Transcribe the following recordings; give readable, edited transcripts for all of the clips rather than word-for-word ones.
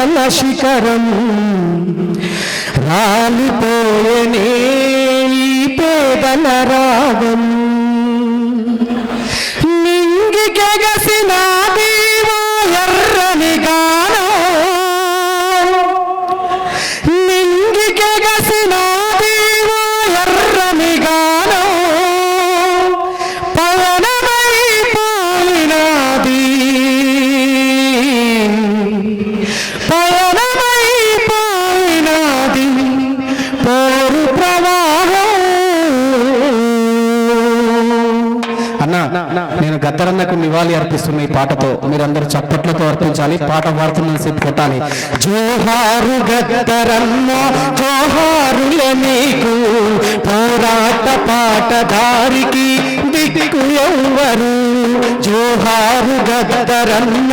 ఆశల శిఖరం రాలిపోయనే ఈ పేదల రాగం నింగికెగసిన దీవో ఎర్రని గానం నింగికెగసిన దీవో ఎర్రని గానం పవనమైపోయినది పవనమైపోయినది పోరు ప్రవాహం. అన్నా నేను గద్దరన్నకు నివాళి అర్పిస్తున్న ఈ పాటతో మీరందరూ చప్పట్లతో అర్పించాలి. పాట పాడుతున్న సేపు కొట్టాలి. జోహారు గద్దరన్న జోహారులే నీకు పోరాట పాటదారికి దిక్కు ఎవ్వరు. జోహారు గద్దరన్న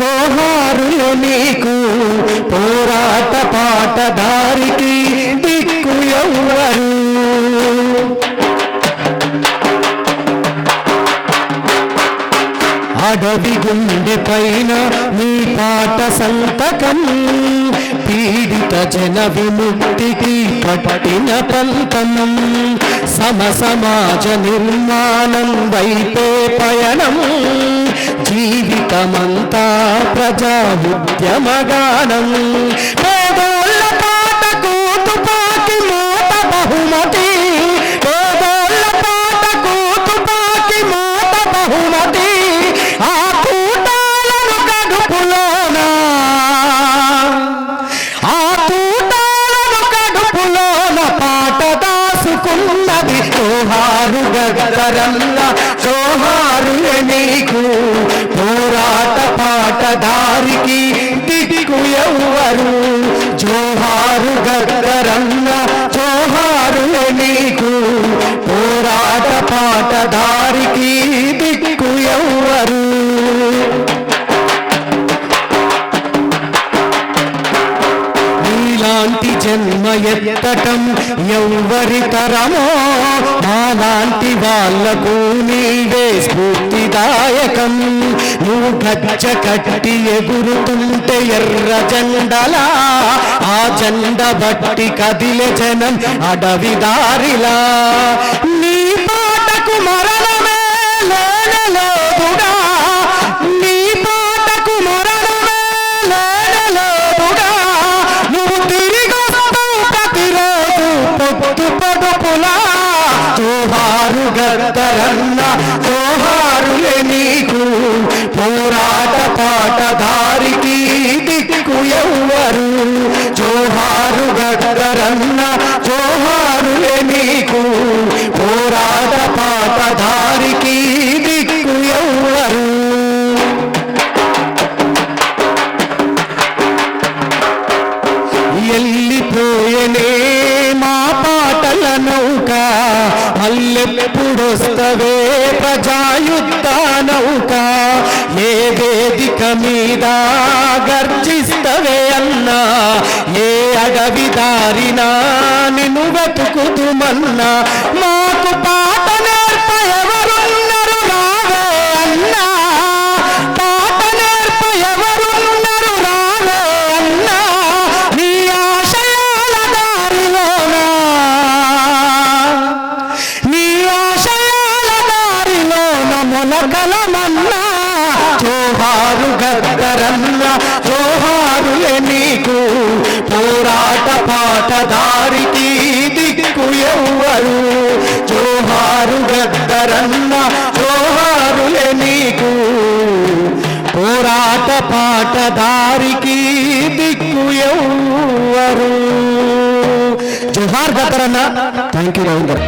జోహారులే నీకు పోరాట పాటదారికి దిక్కు ఎవ్వరు. అడవి గుండె పైన నీ పాట సంతకం పీడిత జన విముక్తికి పట్టిన పంతనం సమాజ నిర్మాణం వైపే పయనం జీవితమంతా ప్రజా ఉద్యమగానం. పేదోళ్ళ పాటకు తుపాకి మోత బహుమతి పేదోళ్ళ పాటకు తుపాకి మోత బహుమతి ఆ కూటాలను కడుపులోన ఆ కూటాలను కడుపులోన పాట దాసుకున్నది. జోహారు గద్దరన్న జోహారులే నీకు పోరాట పాటదారికి దిక్కు ఎవ్వరు. జోహారు గద్దరన్న జోహారులే నీకు పోరాట పాటదారికి దిక్కు ఎవ్వరు. నీలాంటి జన్మ ఎత్తటం ఎవ్వరి తరమో మాలాంటి వాళ్లకు నీవే స్ఫూర్తిదాయకం. నువ్వు గజ్జ కట్టి ఎగురుతుంటే ఎర్ర జెండలా ఆ జెండ బట్టి కదిలే జనం అడవి దారిలా. నీ పాటకు మరణమే లేనలోదుగా నీ పాటకు మరణమే లేనలోదుగా నువ్వు తిరిగొస్తావు ప్రతిరోజు పొద్దు పొడుపులా. జోహారు గద్దరన్న జోహారులే నీకు పోరాట పాటదారికి దిక్కు ఎవ్వరు. జోహారు గద్దరన్న జోహారులే నీకు పోరాట పాటదారికి దిక్కు ఎవ్వరు. ఎల్లిపోయనే మా పాటల నౌక మల్లెప్పుడొస్తవే ప్రజాయుద్ధ నౌక. ఏ వేదిక మీద గర్జిస్తవే అన్నా ఏ అడవి దారినా నిన్ను వెతుకుతుమన్నా. మాకు పాట నేర్ప ఎవరున్నారు రావే అన్నా పాట నేర్ప ఎవరున్నారు రావే అన్నా. నీ ఆశయాల దారిలోనా నీ ఆశయాల దారిలోన మొలకలమన్నా. జోహారు గద్దరన్న జోహారులే నీకు పోరాట పాటదారికి దిక్కు ఎవ్వరు. జోహారు గద్దరన్న జోహారులే నీకు పోరాట పాటదారికి దిక్కు ఎవ్వరు. జోహార్ గద్దరన్న. Thank you Ravinder.